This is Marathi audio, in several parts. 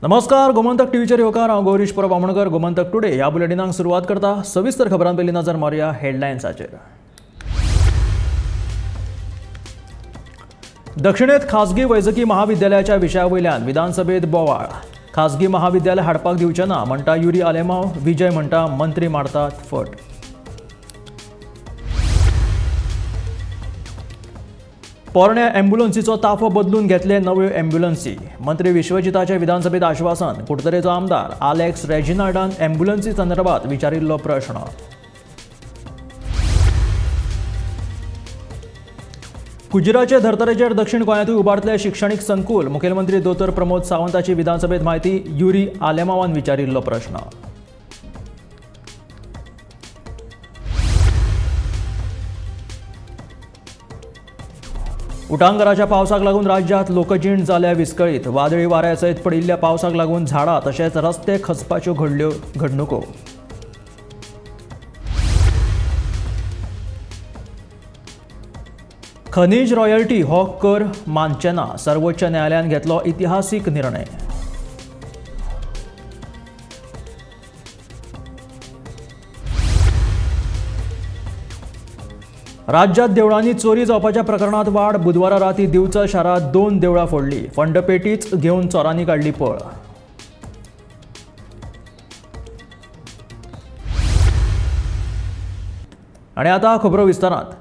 नमस्कार, गोमंतक टीव्हीचेर येवकार हांव गौरीश परब आमोणकर. गोमंतक टुडे ह्या बुलेटिनाक सुरवात करता. सविस्तर खबरां पयलीं नजर मारया हेडलायन्साचेर. दक्षिणेंत खासगी वैजकी महाविद्यालयाच्या विशयावयल्यान विधानसभेत बोवाळ. खासगी महाविद्यालय हाडपाक दिवचे ना म्हणटा युरी आलेमांव. विजय म्हणटा मंत्री मारतात फट. पोरण्या अँब्युलन्सीचो ताफो बदलून घेतले नव्यो अँब्युलन्सी. मंत्री विश्वजिताचे विधानसभेत आश्वासन. कुडतरेचो आमदार आलेक्स रेजिनाल्डान अँब्युलन्सी संदर्भात विचारिल्लो प्रश्न. कुजिराचे धर्तरेचेर दक्षिण गोंयांतूय उबारतले शिक्षणीक संकूल. मुखेलमंत्री दोतोर प्रमोद सावंताची विधानसभेत म्हायती. युरी आलेमांवान विचारिल्लो प्रश्न. उटंगराच्या पावसाक लागून राज्यात लोकजीण जाल्या विस्कळीत. वादळी वाऱ्या सयत पडिल्ल्या पावसाक लागून झाडां तशेंच रस्ते खचपाच्यो घडल्यो घडणुको. खनिज रॉयल्टी हो कर मानचे ना. सर्वोच्च न्यायालयान घेतलो इतिहासीक निर्णय. राज्यात देवळांनी चोरी जावपाच्या प्रकरणात वाड. बुधवारा राती दिवचल शारात 2 देवळां फोडली. फंडपेटीच घेवन चोरांनी काडली पळ. आणि आता खबरो विस्तारात.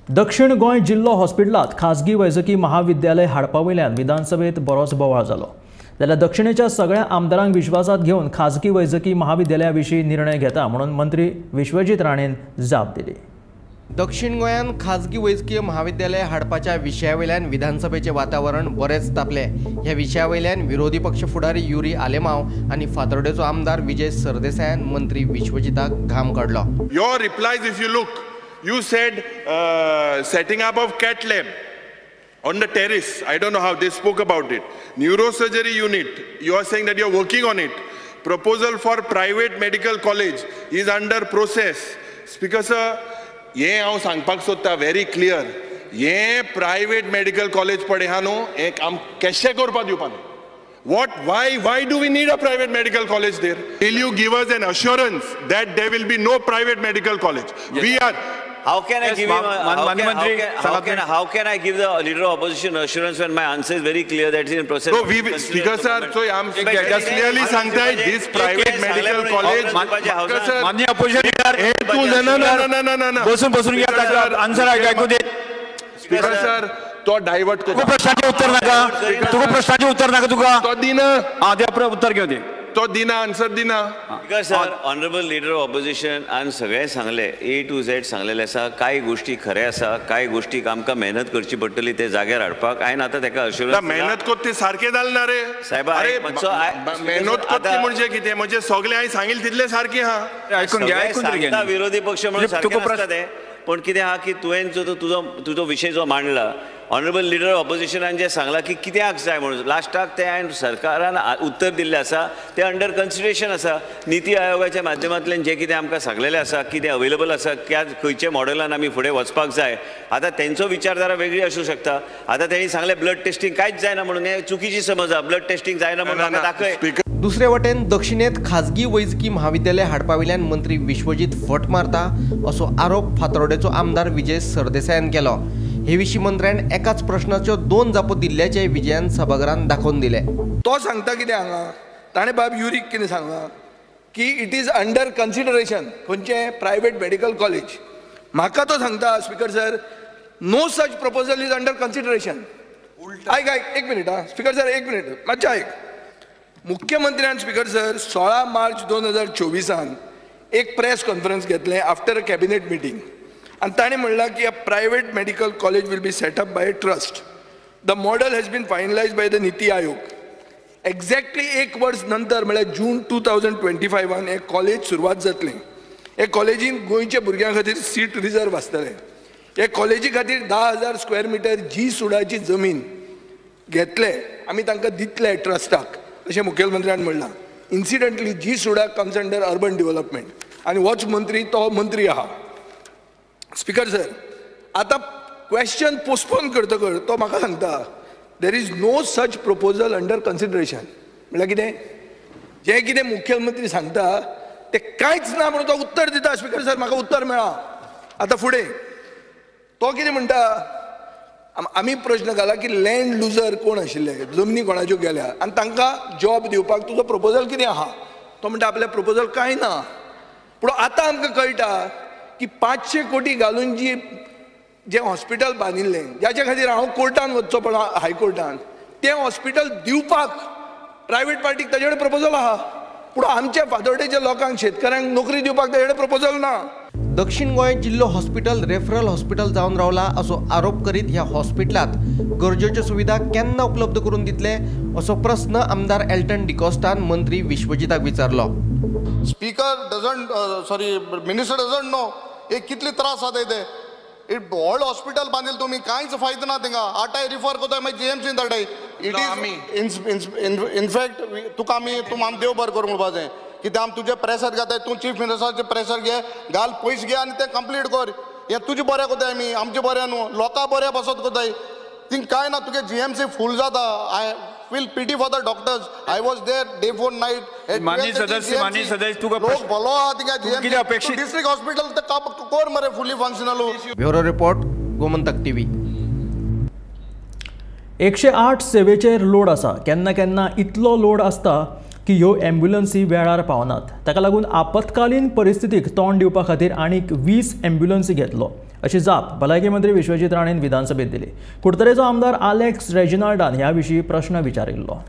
दक्षिण गोंय जिल्लो हॉस्पिटलांत खासगी वैजकी महाविद्यालय हाडपा वयल्यान विधानसभेत बरोच बोवाळ जालो. जाल्यार दक्षिणेच्या सगळ्या आमदारांक विश्वासात घेवन खासगी वैजकी महाविद्यालया विशीं निर्णय घेता म्हणून मंत्री विश्वजीत राणेन जाप दिली. दक्षिण गोंयात खाजगी वैजकीय महाविद्यालय हाडपाच्या विशयावयल्यान विधानसभेचे वातावरण बरेच तापले. ह्या विशयावयल्यान विरोधी पक्ष फुडारी युरी आलेमांव आणि फातर्डेचो आमदार विजय सरदेसायान मंत्री विश्वजिताक घाम काडलो. Your replies, if you look, you said setting up of cat lab on the terrace. I don't know how they spoke about it. Neurosurgery unit, you are saying that you are working on it. Proposal for private medical college is under process. Speaker sir, ये हांव सांगपाक सोदता व्हेरी क्लियर. ये प्रायवेट मेडिकल कॉलेज पडे हा न्हू, हें काम कशें करपाक दिवपा न्हू. What? Why do we need a private medical college there? Will you give us an assurance that there will be no private medical college? Yes. We are. How can I give how can I give the leader of opposition assurance when my answer is very clear that it is in process? So we, Speaker sir, so I am just clearly सांगताय this private medical college. माननीय opposition leader, no. बसून घ्या, आन्सर ऐकू दे. Speaker sir, तो डायवर्ट करता. प्रश्नाचे उत्तर नका तुका तो दिना. द्या उत्तर घेऊ दे. तो दिना आन्सर दिना. Sir, honourable leader of opposition आणि सगळे सांगले A to Z सांगलेले आसा. काही गोष्टी खरे आसा, काही गोष्टीक आमकां मेहनत करची पडटली ते जाग्यार हाडपाक. हांवें आतां ताका अश्युरन्स मेहनत कोत ते सारखे जाल ना रे साहेब. मेहनत कोत्ती म्हणजे कितें म्हणजे सगळे हांवें सांगिल्लें तितले सारखे हा. ऐकून घ्या. विरोधी पक्ष म्हणून सारखे नसता ते. पण कितें हा की तुवें जो तुजो विशय जो मांडला, ऑनरेबल लीडर ऑफ ऑपोजिशनान जे सांगला की कित्याक जाय म्हणून लास्टाक ते हांवें सरकारान उत्तर दिल्लें आसा ते अंडर कन्सिडरेशन आसा. निती आयोगाच्या माध्यमांतल्यान जे कितें आमकां सांगलेलें आसा, कितें अवेलेबल आसा, खंयच्या मॉडेलान आमी फुडें वचपाक जाय. आतां तेंचो विचारधारा वेगळी आसूं शकता. आतां तेणी सांगलें ब्लड टेस्टिंग कांयच जायना म्हणून. हें चुकीची समज आसा. ब्लड टेस्टिंग जायना म्हणून म्हाका दाखय. दुसरे वटेन दक्षिणेत खाजगी वैजकी महाविद्यालय हाडपा वयल्यान मंत्री विश्वजीत फट मारता असो आरोप फातर्डेचो आमदार विजय सरदेसायान केलो. हे विशीं मंत्र्यान एकाच प्रश्नाच्यो 2 जापो दिल्ल्याचे विजयान सभाघरांत दाखोवन दिले. तो सांगता कितें हांगा ताणें बाब युरीक कितें सांगलां की इट इज अंडर कन्सिडरेशन खंयचें प्रायवेट मेडिकल कॉलेज. म्हाका तो सांगता speaker sir no such proposal is under consideration. आयक एक मिनिट हा स्पीकर सर, एक मिनिट मातशें आयक. मुख्यमंत्र्यान स्पीकर सर 16 मार्च 2024 एक प्रेस कॉन्फरन्स घेतलें आफ्टर अ कॅबिनेट मिटींग आणि ताणें म्हणलां की a private medical college will be set up by a trust. The model has been finalised by the NITI Aayog. Exactly 1 वर्स नंतर म्हळ्यार जून 2025 हें कॉलेज सुरवात जातलें. हे कॉलेजीन गोंयच्या भुरग्यां खातीर सीट रिजर्व आसतलें. हे कॉलेजी खातीर 10,000 स्क्वेअर मिटर जी सुडाची जमीन घेतले आमी तांकां दितले ट्रस्टाक अशें मुखेलमंत्र्यान म्हणलां. Incidentally G SUDA comes under urban development आणि होच मंत्री तो मंत्री आहा. स्पीकर सर, आता क्वेश्चन पोस्टपोन करतकर तो म्हाका सांगता there is no such proposal under consideration. म्हळ्यार कितें जें कितें मुख्यमंत्री सांगता तें कांयच ना म्हणून तो उत्तर दिता. स्पीकर सर म्हाका उत्तर मेळ्ळा. आतां फुडें तो कितें म्हणटा, आमी प्रश्न घाला की लँड लुजर कोण आशिल्ले, जमनी कोणाच्यो गेल्या आनी तांकां जॉब दिवपाक तुजो प्रपोजल कितें आहा. तो म्हणटा आपल्या प्रपोजल कांय ना. पूण आतां आमकां कळटा की 500 कोटी घालून जें हॉस्पिटल बांदिल्लें, ज्याच्या खातीर हांव कोर्टान वचचो पडलो हायकोर्टान, तें हॉस्पिटल दिवपाक प्रायवेट पार्टीक ताचे कडेन प्रपोजल आहा. पूण आमच्या फातोर्डेच्या लोकांक शेतकऱ्यांक नोकरी दिवपाक ताचे कडेन प्रपोजल ना. दक्षिण गोंय जिल्लो हॉस्पिटल रेफरल हॉस्पिटल जावन रावला असो आरोप करीत ह्या हॉस्पिटलात गरजेच्यो सुविधा केन्ना उपलब्ध करून दितले असो प्रश्न आमदार एल्टन डिकॉस्टान मंत्री विश्वजिताक विचारलो. स्पीकर मिनिस्टर डजंट नो एक कितले त्रास जाता ते. व्हड हॉस्पिटल बांदिल तुम्ही, कांयच फायदो ना थिंगा. आठाय रिफर करता मागीर जीएमसीन धाडटाय. इट इज इनफॅक्ट तुका आमी देव बरें करूंक म्हणपाचें कित्याक आमी तुजें प्रेशर घेताय. तूं चीफ मिनिस्टराचें प्रेशर घे, घाल पयशे घे आनी तें कंप्लीट कर. हें तुजें बरें कोताय आमी, आमचें बरें न्हू. लोकां बरें बसत कोताय. थिंग कांय ना, तुगे जीएमसी फूल जाता. I feel pity for the doctors. I was there day for night. माननीय सदस्य तुका लोक भलो आहा थिंगा जीएमसी. डिस्ट्रिक्ट हॉस्पिटल ते कोर मरे fully functional. Bureau report Gomantak TV. 108 सेवेचेर लोड आसा. केन्ना केन्ना इतलो लोड आसता की ह्यो ॲम्ब्युलन्सी वेळार पावनात. ताका लागून आपतकालीन परिस्थितीक तोंड दिवपा खातीर आनीक 20 ॲम्ब्युलन्सी घेतलो अशी जाप भलायकी मंत्री विश्वजीत राणेन विधानसभेत दिली. कुडतरेचो आमदार आलेक्स रेजिनाल्डान ह्या विशीं प्रश्न विचारिल्लो.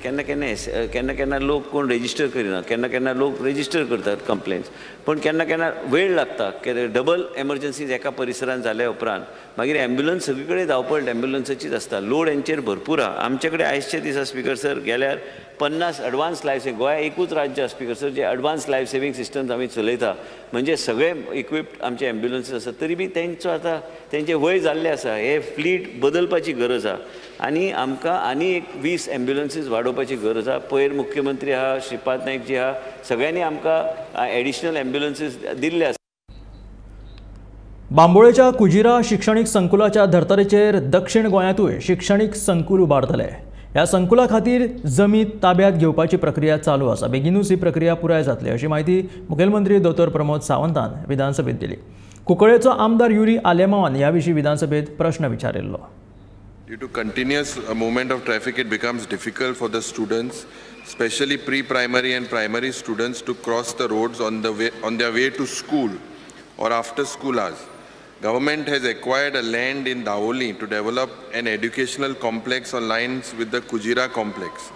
केन्ना केन्ना लोक कोण रेजिस्टर करिना, केन्ना लोक रेजिस्टर करतात कंप्लेन्स, पण केन्ना वेळ लागता. डबल एमर्जन्सीज एका परिसरात जाल्या उपरांत मागीर ॲम्ब्युलन्स सगळे कडेन धांवपळ ॲम्ब्युलन्साचीच आसता. लोड हेंचेर भरपूर आहा. आमचे कडेन आयजचे दिसा स्पीकर सर गेल्यार 50 एडवान्स लायफ सेविंग गोंया एकूच राज्य आसा स्पीकर सर जे एडवान्स लायफ सेविंग सिस्टम्स आमी चलयता. म्हणजे सगळे इक्विप्ड आमचे ॲम्ब्युलन्सीस आसात. तरी बी तेंचो आतां तेंचे वय जाल्लें आसा. हे फ्लीट बदलपाची गरज आहा आनी आमकां आनी एक 20 ॲम्ब्युलन्सीस वाडोवपाची गरज आहा. पयर मुख्यमंत्री आहा, श्रीपाद नायक जी आहा, सगळ्यांनी आमकां एडिशनल ॲम्ब्युलन्सीस दिल्ले आसा. बांबोळेच्या कुजिरा शिक्षणीक संकुलाच्या धर्तरेचेर दक्षिण गोंयांतूय शिक्षणीक संकुल उबारतले. ह्या संकुला खातीर जमीन ताब्यात घेवपाची प्रक्रिया चालू आसा. बेगीनूच ही प्रक्रिया पुराय जातली अशी माहिती मुखेलमंत्री दोतोर प्रमोद सावंतान विधानसभेत दिली. कुंकळ्ळेचो आमदार युरी आलेमावान ह्या विशीं विधानसभेत प्रश्न विचारिल्लो. Due to continuous movement of traffic, it becomes difficult for the students, especially pre-primary and primary students, to cross the roads on their way to school or after school hours. Government has acquired a land in Daoli to develop an educational complex on lines with the Kujira complex.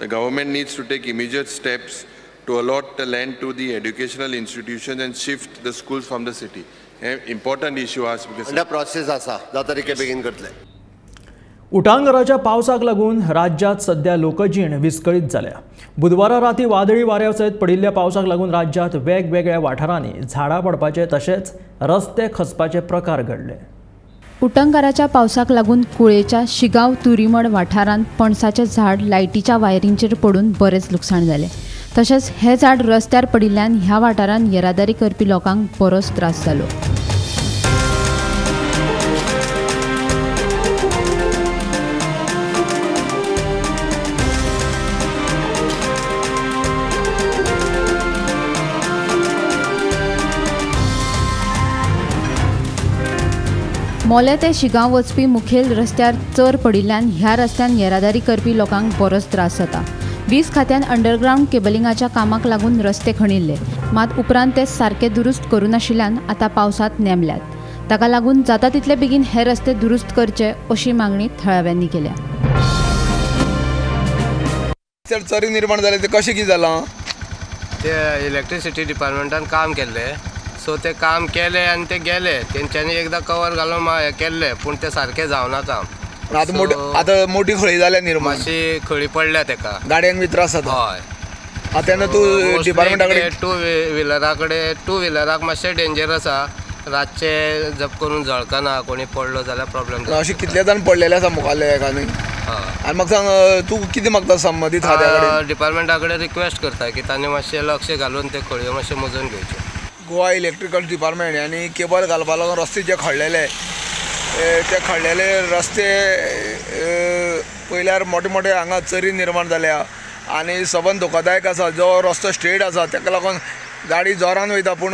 The government needs to take immediate steps to allot the land to the educational institutions and shift the schools from the city. Important issue as because under process asa जाता begin करतले. उटांगराच्या पावसाक लागून राज्यात सध्या लोकजीण विस्कळीत जाल्या. बुधवारा राती वादळी वाऱ्या सयत पडिल्ल्या पावसाक लागून राज्यात वेगवेगळ्या वाठारांनी झाडां पडपाचे तशेंच रस्ते खचपाचे प्रकार घडले. उटंगराच्या पावसाक लागून कुळेच्या शिगांव तुरीमड वाठारांत पणसाचें झाड लायटीच्या वायरींचेर पडून बरेच लुकसाण जालें. तशेंच हें झाड रस्त्यार पडिल्ल्यान ह्या वाठारांत येरादारी करपी लोकांक बरोच त्रास जालो. मोले ते शिगांव वचपी मुखेल रस्त्यार चर पडिल्ल्यान ह्या रस्त्यान येरादारी करपी लोकांक बरोच त्रास जाता. वीज खात्यान अंडरग्रावंड केबलिंगाच्या कामाक लागून रस्ते खणिल्ले, मात उपरांत ते सारके दुरुस्त करूं नाशिल्ल्यान आतां पावसांत नेमल्यात. ताका लागून जाता तितले बेगीन हे रस्ते दुरुस्त करचे अशी मागणी थळाव्यांनी केल्या. चरी निर्माण जाले ते कशें कितें जालां ते इलेक्ट्रिसिटी डिपार्टमेंटान काम केल्ले, सो ते काम केले आनी ते गेले. तेंच्यांनी एकदां कवर घालून हें केल्ले पूण ते सारकें जावना काम. आतां मोठी खळी जाल्या निर्माण, मातशी खळी पडल्या तेका, गाडयांक बी त्रास जाता. हय आतां तेन्ना तूं डिपार्टमेंटा कडेन टू व्हिलराक मातशें डेंजरस आसा. रातचे जप करून जळकना, कोणी पडलो जाल्यार प्रॉब्लेम. अशें कितले जाण पडलेले आसा मुखाल्ले एका न्ही. आनी म्हाका सांग तूं कितें मागता संबंदीत डिपार्टमेंटा कडेन रिक्वेस्ट करता की तांणी मातशें लक्ष घालून ते खळयो मातशें मोजून घेवच्यो. गोवा इलेक्ट्रिकल डिपार्टमेंट आनी केबल घालपा लागून रस्ते जे खडलेले ते खडलेले रस्ते पयल्यार मोठे मोठे हांगा चरी निर्माण जाल्या आनी सबंद धोकादायक आसा. जो रस्तो स्ट्रेट आसा ताका लागून गाडी जोरान वयता, पूण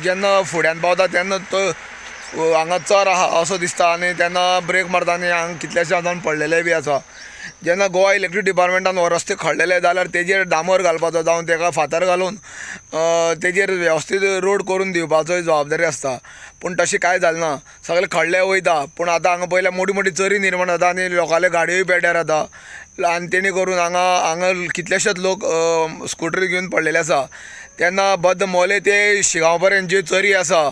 जेन्ना फुड्यान पावता तेन्ना तो हांगा चर आहा असो दिसता आनी तेन्ना ब्रेक मारता आनी हांगा कितलेशे जावन पडलेले बी आसा. जेन्ना गोवा इलेक्ट्रीक डिपार्टमेंटान हो रस्ते खणलेले जाल्यार तेजेर डांबर घालपाचो जावं तेका फातर घालून तेजेर वेवस्थीत रोड करून दिवपाचो जबाबदारी आसता. पूण तशें कांय जालें ना. सगळें खणलें वयता, पूण आतां हांगा पयल्या मोठी मोठी चरी निर्माण जाता आनी लोकांले गाडयोय पेड्यार जाता आनी तेणी करून हांगा कितलेशेच लोक स्कुटरी घेवन पडलेले आसा. तेन्ना बद्द मोले ते शिगांव पर्यंत ज्यो चरी आसा,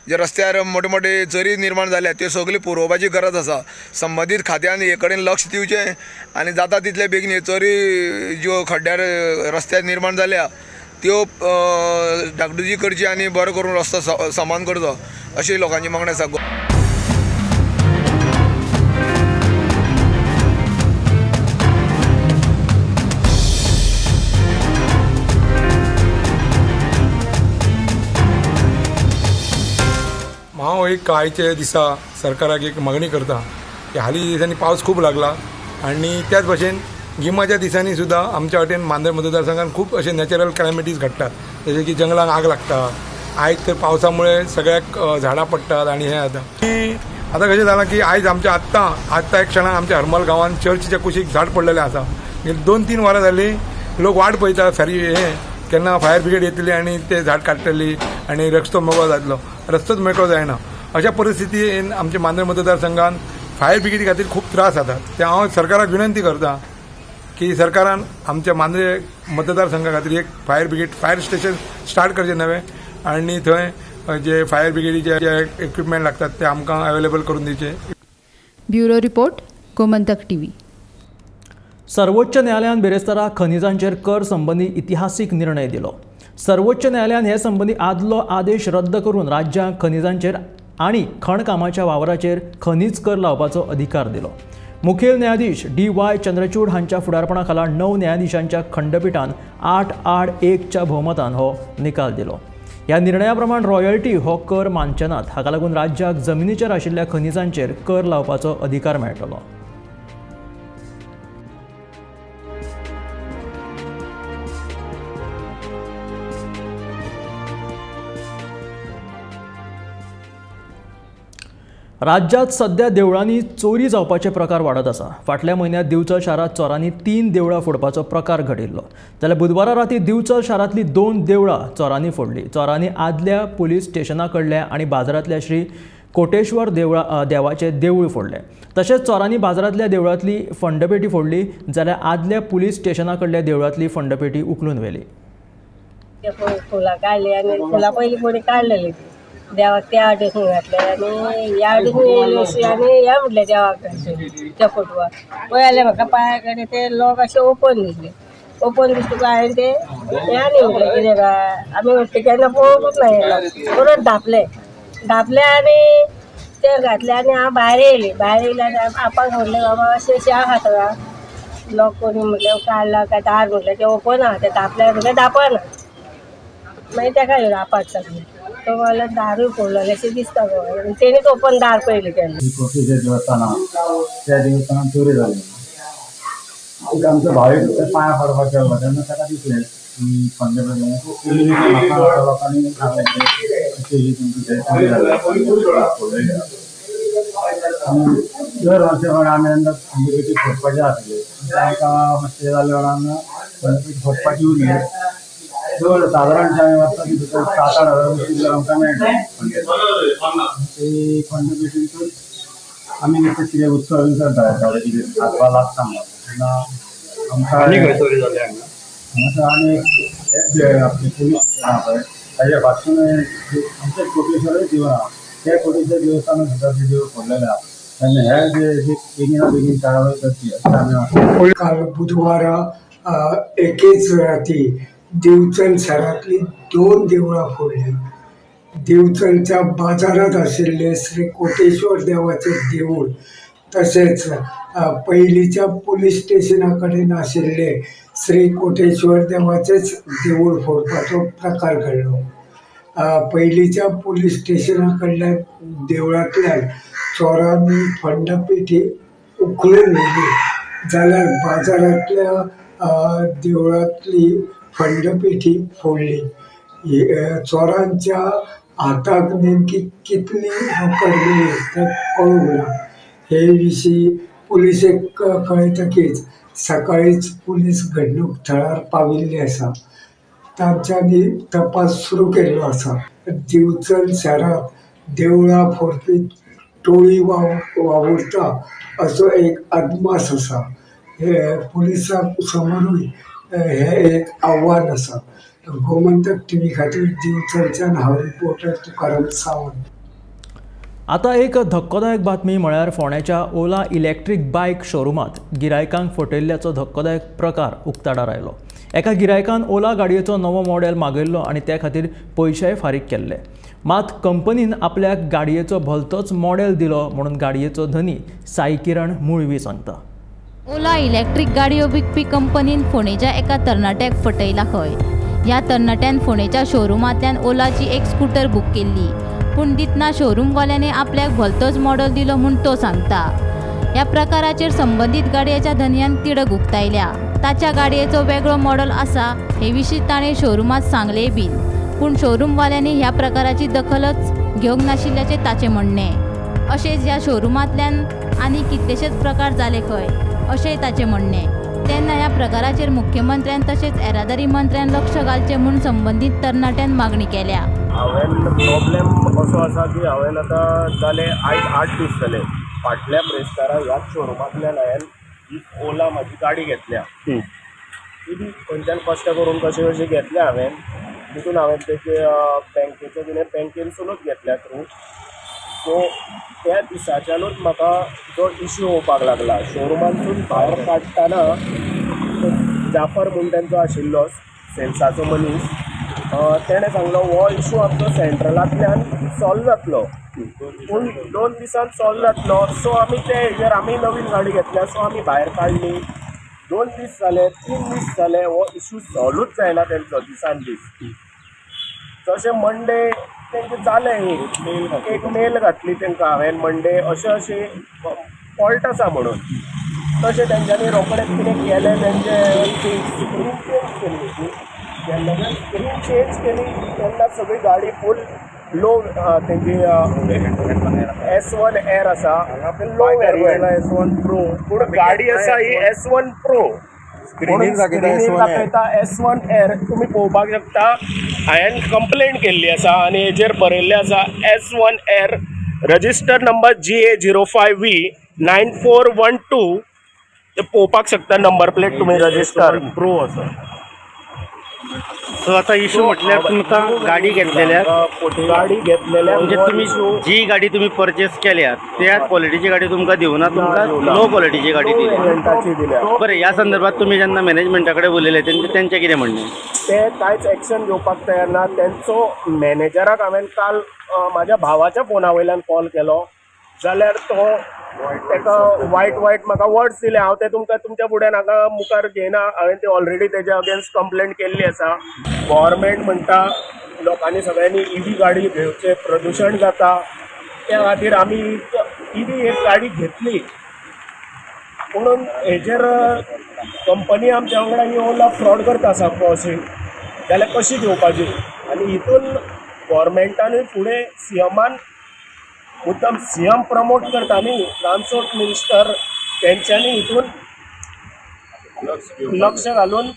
जे रस्त्यार मोठे मोठे चरी निर्माण जाल्या त्यो सगळी पुरोवपाची गरज आसा. संबंदीत खात्यान हे कडेन लक्ष दिवचें आनी जाता तितले बेगीन ह्यो चरी ज्यो खड्ड्यार रस्त्यार निर्माण जाल्या त्यो डागडुजी करची आनी बरो करून रस्तो समान करचो अशी लोकांची मागणी आसा. हांव एक आयचे दिसा सरकाराक एक मागणी करता की हालीं दिसांनी पावस खूब लागला आनी त्याच भशेन गिमाच्या दिसांनी सुद्दां आमच्या वाटेन मांद्रे मतदारसंघात खूब अशे नॅचरल कॅलॅमिटीज घडटात, जशें की जंगलांक आग लागता. आयज तर पावसामुळे सगळ्याक झाडां पडटात आनी हें जाता. आतां कशें जालां की आयज आमच्या आत्तां एक क्षणान आमच्या हरमल गांवांत चर्चीच्या कुशीक झाड पडलेलें आसा. 2-3 वरां जालीं लोक वाट पळयता केन्ना फायर ब्रिगेड येतली आनी ते झाड काडटली आनी रस्तो मेकळो जातलो. रस्तोच मेकळो जायना. अशा परिस्थितीन आमच्या मांद्रे मतदारसंघात फायर ब्रिगेडी खातीर खूब त्रास जातात. ते हांव सरकाराक विनंती करता की सरकारान आमच्या मांद्रे मतदारसंघा खातीर एक फायर स्टेशन स्टार्ट करचें नवें आनी थंय जे फायर ब्रिगेडीचे जे इक्विपमेंट लागतात ते आमकां अवेलेबल करून दिवचे. Bureau report, Gomantak TV. सर्वोच्च न्यायालयान बेरेस्ताराक खनिजांचेर कर संबंधी इतिहासीक निर्णय दिलो. सर्वोच्च न्यायालयान हे संबंधी आदलो आदेश रद्द करून राज्यांक खनिजांचेर आनी खण कामाच्या वावराचेर खनिज कर लावपाचो अधिकार दिलो. मुखेल न्यायाधीश DY चंद्रचूड हांच्या फुडारपणा खाला 9 न्यायाधीशांच्या खंडपीठान 8-1च्या भोवमतान हो निकाल दिलो. ह्या निर्णया प्रमाण रॉयल्टी हो कर मानचे नात. हाका लागून राज्याक जमनीचेर आशिल्ल्या खनिजांचेर कर लावपाचो अधिकार मेळटलो. राज्यात सध्या देवळांनी चोरी जावपाचे प्रकार वाडत आसा. फाटल्या म्हयन्यात दिवचल शारात चोरांनी 3 देवळां फोडपाचो प्रकार घडिल्लो. जाल्यार बुधवारा राती दिवचल शारांतली 2 देवळां चोरांनी फोडली. चोरांनी आदल्या पुलीस स्टेशना कडल्या आनी बाजारांतल्या श्री कोटेश्वर देवाचे देवूळ फोडले. तशेंच चोरांनी बाजारांतल्या देवळांतली फंडपेटी फोडली, जाल्यार आदल्या पुलीस स्टेशना कडल्या देवळांतली फंडपेटी उखलून व्हेली. फुलां काडली आनी फुलां पयलीं कोणी काडलेली देवाक त्या आडेसून घातले आनी ह्या आडेसून येयली अशी आनी ह्या म्हटलें देवाक त्या फोटवाक पळयलें म्हाका पांया कडेन ते लॉक अशें ओपन दिसले. ओपन दिसतकच हांवें ते आनी म्हटलें कितें काय आमी म्हटलें केन्ना पळोवंकूच ना येयलो. परत धापले आनी ते घातले आनी हांव भायर येयली आनी आपाक म्हटलें बाबा अशें च्या खाता लॉक करून म्हटलें काडला काय दार म्हटलें ते ओपन आहा. ते धापल्यार म्हटलें धापना. मागीर ताका येयलो आपाक सगळें तो मला दारूय फोडलेले अशें दिसता गो. तेणीच ओपन दार पयलीं केल्लें. त्या देवस्थानात चोरी जाली. आमचो भावीक पांया पडपाक गेलो तेन्ना ताका दिसलें की फंडपेटी लोकांनी सांगलें की चोरी जाली. दर वर्सा आमी तेन्ना फंडपेटी फोडपाचें आसलें. तांकां मातशें जाल्या वेळान फंडपेटी फोडपाची उरली. साधारणशे आमी वचता की 7-8 हजार आमकां मेळटा. ते फंडपेटीतून आमी कितें उत्सव करता कितें हातवा लागता तेन्ना आमकां आनी आपली पुलीस आहा पळय ताच्या पासून आमचें कोटेश्वर देवूळ आहा. त्या कोटेश्वर देवस्थानान सुद्दां ते देवूळ फोडलेलें आहा. तेन्ना हे जे बेगिना बेगीन कारवाय करची अशें आमी काल बुधवारा एकेच राती दिवचल शारांतली 2 देवळां फोडली. दिवचलच्या बाजारात आशिल्ले श्री कोटेश्वर देवाचे देवूळ तशेंच पयलींच्या पुलीस स्टेशना कडेन आशिल्ले श्री कोटेश्वर देवाचेच देवूळ फोडपाचो प्रकार घडलो. पयलींच्या पुलीस स्टेशना कडल्या देवळांतल्यान चोरांनी फंडपेटी उखलून व्हेली, जाल्यार बाजारांतल्या देवळातली फंडपेटी फोडली. चोरांच्या हाताक नेमकी कितली रोकड गेली ते कळूंक ना. हे विशीं पुलिसेक कळटकीच सकाळीच पुलीस घडणूक थळार पाविल्ली आसा. तांच्यांनी तपास सुरू केल्लो आसा. दिवचल शारांत देवळां फोडपी टोळी वावुरता असो एक अदमास आसा. हे पुलिसां समोरूय हे एक आव्हान आसा. गोमंतक टीव्ही खातीर दिवचलच्यान हांव रिपोर्टर तुकाराम सावंत. आतां एक धक्कोदायक बातमी म्हळ्यार फोंड्याच्या ओला इलेक्ट्रीक बायक शोरूमात गिरायकांक फटयल्ल्याचो धक्कोदायक प्रकार उक्ताडार आयलो. एका गिरायकान ओला गाडयेचो नवो मॉडेल मागयल्लो आनी त्या खातीर पयशेय फारीक केल्ले. मात कंपनीन आपल्याक गाडयेचो भलतोच मॉडेल दिलो म्हणून गाडयेचो धनी साई किरण मुळवी सांगता. ओला इलेक्ट्रीक गाडयो विकपी कंपनीन फोंडेच्या एका तरणाट्याक फटयला खंय. ह्या तरणाट्यान फोंडेच्या शोरूमांतल्यान ओलाची एक स्कूटर बूक केल्ली, पूण दितना शोरूमवाल्याने आपल्याक भलतोच मॉडेल दिलो म्हूण तो सांगता. ह्या प्रकाराचेर संबंदीत गाडयेच्या धनयान तिडक उक्तायल्या. ताच्या गाडयेचो वेगळो मॉडेल आसा हे विशीं ताणें शोरूमांत सांगलेय बीन, पूण शोरूमवाल्यांनी ह्या प्रकाराची दखलच घेवंक नाशिल्ल्याचें ताचें म्हणणें. अशेंच ह्या शोरूमांतल्यान आनी कितलेशेच प्रकार जाले खंय अशेंय ताचें म्हणणें. तेन्ना ह्या प्रकाराचेर मुख्यमंत्र्यान तशेंच येरादारी मंत्र्यान लक्ष घालचें म्हूण संबंदीत तरणाट्यान मागणी केल्या. हांवें प्रॉब्लेम असो आसा की हांवें आतां जाले आयज 8 दीस जाले फाटल्या प्रेस्तारा ह्याच शोरूमांतल्यान हांवें ही ओला म्हाजी गाडी घेतल्या. ती खंयच्यान कश्ट करून कशें कशें घेतल्या हांवें. तितून हांवें तेजे बँकेचो कितें बँकेनसूनच घेतल्या थ्रू. सो त्या दिसाच्यानूच म्हाका जो इश्यू येवपाक लागला. शोरूमांतसून भायर काडटाना जाफर म्हूण तेंचो आशिल्लो सेल्साचो मनीस, तेणें सांगलो हो इश्यू आमचो सेंट्रलांतल्यान सॉल्व जातलो, पूण 2 दिसान सॉल्व जातलो. सो आमी ते हेजेर आमी नवीन गाडी घेतल्या. सो आमी भायर काडली. 2 दीस जाले, 3 दीस जाले, हो इश्यू सॉल्वूच जायना तेंचो दिसान दीस. जशें मंडे तेंचें जालें, एक मेल घातली तेंकां हांवें मंडे अशें फॉल्ट आसा म्हणून. तशें तेंच्यांनी रोखडेंच कितें केलें, तेंचें स्क्रीन चेंज केल्ली. जेन्ना स्क्रीन चेंज केली तेन्ना सगळी गाडी फूल लो तेंची S1 एअर आसा, लो वेरियंट S1 प्रो, पूण गाडी आसा ही S1 प्रो. स्क्रीनीन दाखयता S1 एअर. तुमी पळोवपाक शकता हांवें कंप्लेंट केल्ली आसा आनी हेजेर बरयल्लें आसा S1 air, register number GA05V 9412. ते पळोवपाक शकता नंबर प्लेट तुमी. रजिस्टर प्रो आसा. सो आता इशू म्हटल्यार तुमकां गाडी घेतलेल्या म्हणजे तुम्ही जी गाडी तुम्ही परचेस केल्या त्याच क्वालिटीची गाडी तुमकां दिवना, तुमकां लो क्वालिटीची गाडी दिली. बरें, ह्या संदर्भात तुम्ही जेन्ना मॅनेजमेंटा कडेन उलयले तेंचें कितें म्हणणें? ते कांयच एक्शन घेवपाक तयार ना. तेंचो मॅनेजराक हांवें काल म्हाज्या भावाच्या फोना वयल्यान कॉल केलो जाल्यार तो ताका वायट म्हाका वर्ड्स दिले. हांव ते तुमकां तुमच्या फुडें नाका मुखार घेयना. हांवें ते ऑलरेडी तेज्या अगेन्स्ट कंप्लेंट केल्ली आसा. गव्हर्मेंट म्हणटा लोकांनी सगळ्यांनी EV गाडी घेवचे, प्रदूशण जाता, त्या खातीर आमी EV एक गाडी घेतली. म्हणून हेजेर कंपनी आमच्या वांगडा ही ओला फ्रॉड करता सारको अशी जाल्यार कशी घेवपाची. आनी हितून गव्हर्मेंटानूय फुडें CMान मुद्दम CM प्रमोट करता न्ही, ट्रान्सपोर्ट मिनिस्टर, तेंच्यांनी हितून लक्ष घालून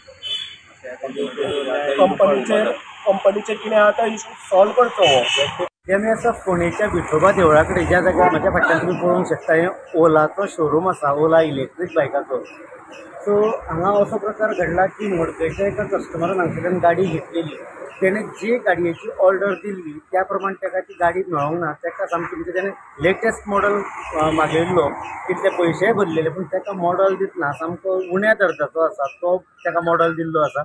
कंपनीचे कितें आतां इशू सॉल्व करचो. तेमी आसा फोंडेच्या विठोबा देवळा कडेन ज्या जाग्यार म्हज्या फाटल्यान तुमी पळोवंक शकता हे ओलाचो शोरूम आसा, ओला इलेक्ट्रीक बायकाचो. सो हांगा असो प्रकार घडला की मडकयच्या एका कस्टमरान हांगसरल्यान गाडी घेतलेली. तेणें जी गाडयेची ऑर्डर दिल्ली त्या प्रमाण ताका ती गाडी मेळोंक ना. ताका सामकी म्हणजे तेणें लेटेस्ट मॉडल मागयल्लो, तितले पयशेय भरलेले, पूण ताका मॉडल दितना सामको उण्या दर्जाचो आसा तो ताका मॉडल दिल्लो आसा.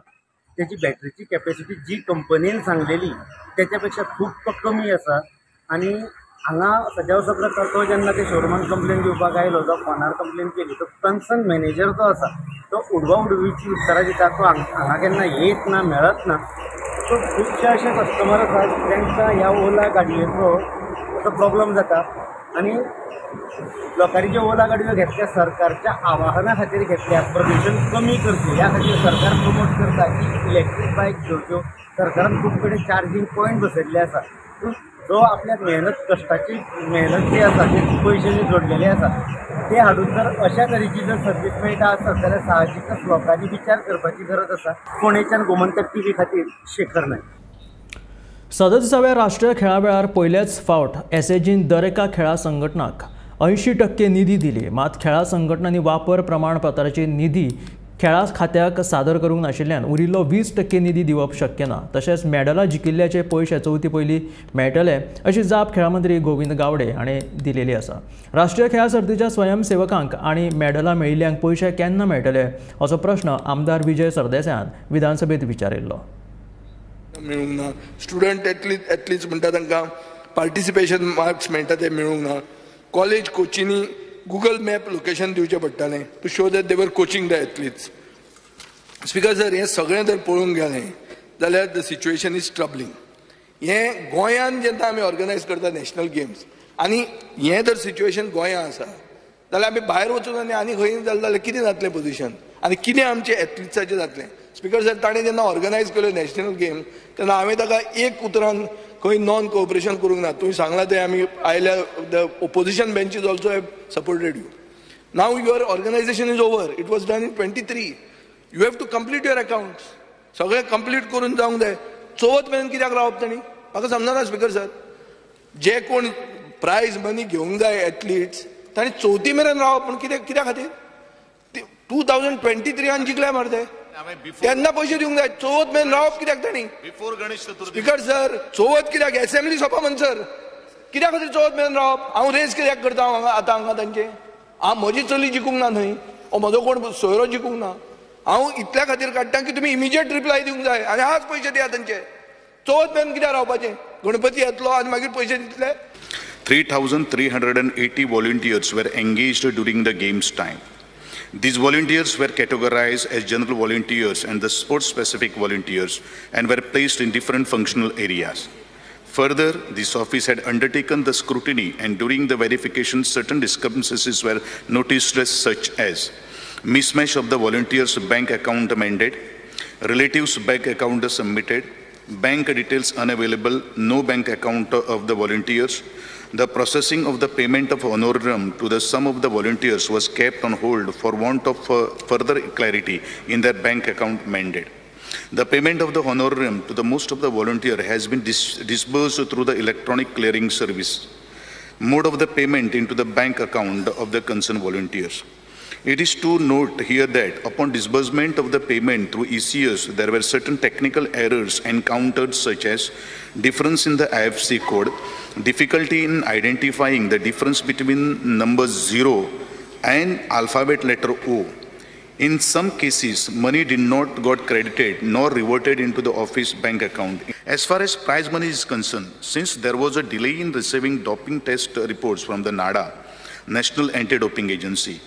तेची बॅटरीची कॅपॅसिटी जी कंपनीन सांगलेली तेच्या पेक्षा खूब कमी आसा. आनी हांगा सद्या असो प्रकार तो जेन्ना ते शोरूमान कंप्लेन दिवपाक आयलो, तो फोनार कंप्लेन केली, तो कन्सर्न मॅनेजर जो आसा तो उडवा उडवीची उत्तरां दिता. तो हांगा केन्ना येत ना, मेळत ना. सो खुबशे अशे कस्टमर आसात तांकां ह्या ओला गाडयेचो असो प्रॉब्लम जाता. आणि लोकांनी ज्यो ओला गाडयो घेतल्या सरकारच्या आवाहना खातीर घेतल्या प्रदूषण कमी करचे ह्या खातीर सरकार प्रमोट करता की इलेक्ट्रीक बायक घेवच्यो. सरकारान खूब कडेन चार्जींग पॉयंट बसयल्ले आसा. जो आपल्या मेहनत कश्टाची मेहनत जी आसा ते पयशे जे जोडलेले आसा ते हाडून जर अशा तरेची जर सर्वीस मेळटा आसत जाल्यार साहजिकच लोकांनी विचार करपाची गरज आसा. फोंडेच्यान गोमंतक TV खातीर शेखर नायक. 37व्या राष्ट्रीय खेळावेळार पयलेच फावट एसएजीन दर एका खेळा संघटनाक 80% निधी दिली. मात खेळा संघटनांनी वापर प्रमाणपत्राची निधी खेळा खात्याक सादर करूंक नाशिल्ल्यान उरिल्लो 20% निधी दिवप शक्य ना. तशेंच मेडलां जिखिल्ल्याचे पयशे चवथी पयलीं मेळटले अशी जाप खेळा मंत्री गोविंद गावडे हाणें दिलेली आसा. राष्ट्रीय खेळा सर्तीच्या स्वयंसेवकांक आनी मेडलां मेळिल्ल्यांक पयशे केन्ना मेळटले असो प्रश्न आमदार विजय सरदेसायान विधानसभेत विचारिल्लो. मेळूंक ना. स्टुडंट एथलीट्स म्हणटा तांकां पार्टिसिपेशन मार्क्स मेळटा ते मेळूंक ना. कॉलेज कोचींनी गुगल मॅप लोकेशन दिवचें पडटालें टू शो दॅट दे वर coaching the athletes. Speaker sir, हें सगळें जर पळोवंक गेलें जाल्यार द सिच्युएशन इज ट्रबलिंग. हें गोंयांत जेन्ना आमी ऑर्गनायज करता नॅशनल गेम्स आनी हें जर सिच्युएशन गोंयांत आसा जाल्यार आमी भायर वचून आनी खंय जालें जाल्यार कितें जातलें पोजिशन आनी कितें आमचें एथलीट्साचें जातलें. स्पीकर सर, ताणें जेन्ना ऑर्गनायज केल्यो नॅशनल गेम तेन्ना हांवें ताका एक उतरान खंय नॉन कोऑपरेशन करूंक ना. तुवें सांगलां तें आमी आयल्या the opposition benches also have supported you. Now your organisation is over. It was done in 23. You have to complete your accounts. सगळें कंप्लीट करून जावंक जाय. चवथ मेरेन कित्याक रावप तांणी म्हाका समजना. स्पीकर सर, जे कोण प्रायज मनी घेवंक जाय एथलीट्स तांणी चवथी मेरेन रावप. पूण कित्या खातीर 2023 जिखल्या मरे तेन्ना पयशे दिवंक जाय. चवथ मेरेन रावप कित्याक तांणी? Before Ganesh Chaturthi. Speaker sir, Chavath कित्याक? असेंब्ली सोंपा म्हणसर कित्या खातीर चवथ मेरेन रावप? हांव रेस कित्याक करता हांगा तांचे? हांव म्हजी चली जिखूंक ना न्हय, म्हजो कोण सोयरो जिखूंक ना. हांव इतल्या खातीर काडटा की तुमी इमिजिएट रिप्लाय दिवंक जाय आनी आज पयशे दिया तांचे. चवथ मेरेन कित्याक रावपाचें? गणपती येतलो आनी मागीर पयशे दितले. 3,380 volunteers were engaged during the games time. These volunteers were categorized as general volunteers and the sports-specific volunteers and were placed in different functional areas. Further, this office had undertaken the scrutiny and during the verification certain discrepancies were noticed such as mismatch of the volunteers' bank account amended, relatives' bank account submitted, bank details unavailable, no bank account of the volunteers. The processing of the payment of honorarium to the sum of the volunteers was kept on hold for want of further clarity in their bank account mandate. The payment of the honorarium to the most of the volunteer has been disbursed through the electronic clearing service. Mode of the payment into the bank account of the concerned volunteers. It is to note here that upon disbursement of the payment through ECS, there were certain technical errors encountered such as difference in the IFSC code, difficulty in identifying the difference between number 0 and alphabet letter O. In some cases, money did not got credited nor reverted into the office bank account. As far as prize money is concerned, since there was a delay in receiving doping test reports from the NADA, National Anti-Doping Agency,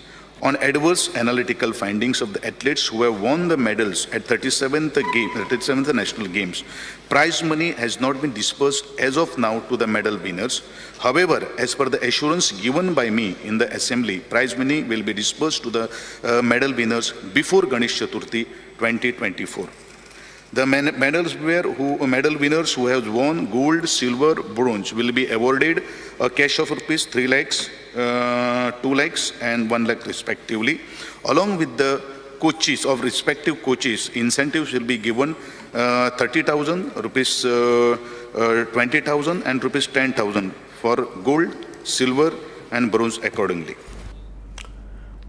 on adverse analytical findings of the athletes who have won the medals at 37th National Games. Prize money has not been disbursed as of now to the medal winners. However, as per the assurance given by me in the assembly, prize money will be disbursed to the medal winners before Ganesh Chaturthi 2024. The medal winners who have won gold, silver, bronze will be awarded a cash of rupees 3 lakhs, 2 lakhs and 1 lakh respectively. Along with the coaches of respective coaches, incentives will be given 30,000 rupees, 20,000 and rupees 10,000 for gold, silver and bronze accordingly.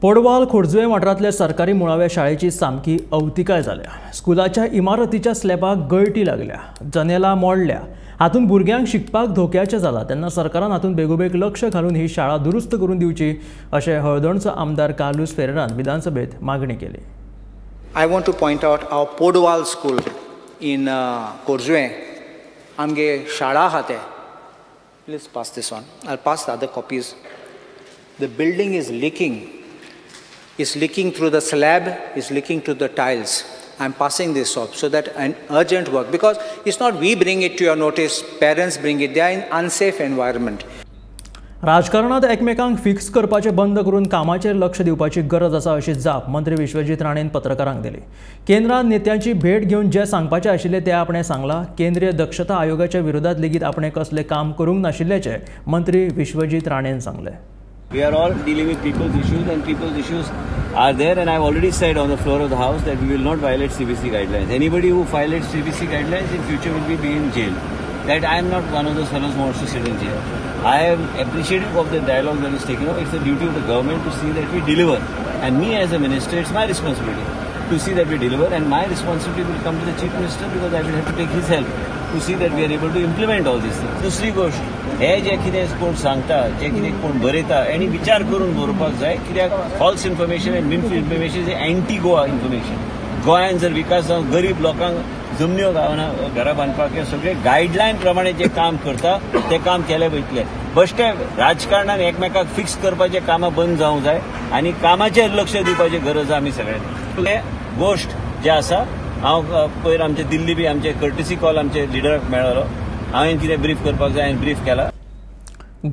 Padwal खोर्जुवे वाठारांतल्या सरकारी मुळाव्या शाळेची सामकी अवतिकाय जाल्या. स्कुलाच्या इमारतीच्या स्लॅबाक गळटी लागल्या, जनेलां मोडल्या. हातून भुरग्यांक शिकपाक धोक्याचें जालां. तेन्ना सरकारान हातून बेगोबेग लक्ष घालून ही शाळा दुरुस्त करून दिवची अशें हळदणचो आमदार कार्लूस फेरेरान विधानसभेत मागणी केली. I want to point out our Podwal school in Korzue. आमगे शाळा आहा ते. Please pass this on. I'll pass the other copies. The building is leaking. Is leaking through the slab, is leaking to the tiles. I'm passing this off so that an urgent work, because it's not we bring it to your notice, parents bring it, they are in unsafe environment. राजकारणात एकमेकांक फिक्स करपाचे बंद करून कामाचेर लक्ष दिवपाची गरज आसा अशी जाप मंत्री विश्वजीत राणेन पत्रकारांक दिली। केंद्रात नेत्यांची भेट घेवन जे सांगपाचे आशिल्ले ते आपणे सांगला। केंद्रीय दक्षता आयोगाच्या विरोधात लेगीत आपणे कसले काम करूंक नाशिल्ल्याचे मंत्री विश्वजीत राणेन सांगले। We are all dealing with people's issues, and people's issues are there, and I've already said on the floor of the House that we will not violate CBC guidelines. Anybody who violates CBC guidelines in future will be in jail. That I am not one of those fellows who wants to sit in jail. I am appreciative of the dialogue that is taken up. It's the duty of the government to see that we deliver. And me as a minister, it's my responsibility to see that we deliver, and my responsibility will come to the Chief Minister because I will have to take his help to see that we are able to implement all these things. दुसरी गोष्ट, हे जे कितें कोण सांगता, जे कितें कोण बरयता, हेणी विचार करून बरोवपाक जाय, कित्याक false information and misinformation information is anti Goa information. गोंयांत जर विकास जावन गरीब लोकांक जमन्यो गावना घरां बांदपाक हे सगळे गायडलायन प्रमाणे जे काम करता ते काम केले वयतले. बेश्टे राजकारणान एकमेकाक फिक्स करपाचे कामां बंद जावंक जाय आनी कामाचेर लक्ष दिवपाची गरज आमी सगळ्यांनी. हे गोश्ट जे आसा हांव पयर आमचे दिल्ली बी आमचे कर्टसी कॉल आमचे लिडराक मेळ्ळो. हांवें कितें ब्रीफ करपाक जाय हांवें ब्रीफ केला.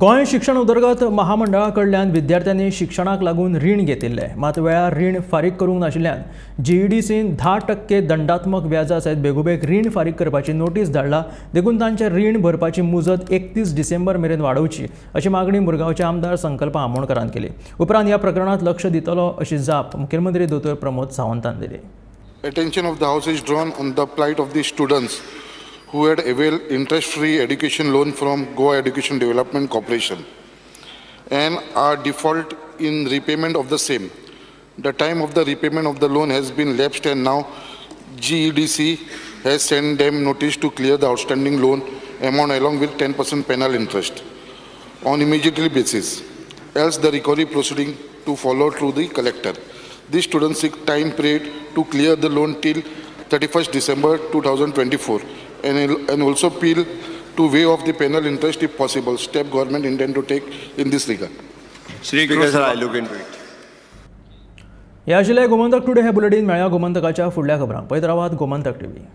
गोंय शिक्षण उदरगत महामंडळा कडल्यान विद्यार्थ्यांनी शिक्षणाक लागून रीण घेतिल्ले, मात वेळार रीण फारीक करूंक नाशिल्ल्यान GEDCन 10% दंडात्मक व्याजा सयत बेगोबेग रीण फारीक करपाची नोटीस धाडला. देखून तांचे रीण भरपाची मुजत 31 डिसेंबर मेरेन वाडोवची अशी मागणी मुरगांवचे आमदार संकल्प आमोणकरान केली. उपरांत ह्या प्रकरणात लक्ष दितलो अशी जाप मुखेलमंत्री दोतोर प्रमोद सावंतान दिली. Attention of the House is drawn on the plight of the students who had availed interest-free education loan from Goa Education Development Corporation and are default in repayment of the same. The time of the repayment of the loan has been lapsed, and now GEDC has sent them notice to clear the outstanding loan amount along with 10% penal interest on immediately basis, else the recovery proceeding to follow through the collector. These students seek time period to clear the loan till 31st December 2024 and also appeal to waive off the penal interest if possible. Step government intend to take in this regard. Speaker, sir, I look into it. हे आशिल्ले गोमंतक टुडे हे बुलेटिन. मेळ्या गोमंतकाच्या फुडल्या खबरांक. पळयत रावात गोमंतक TV.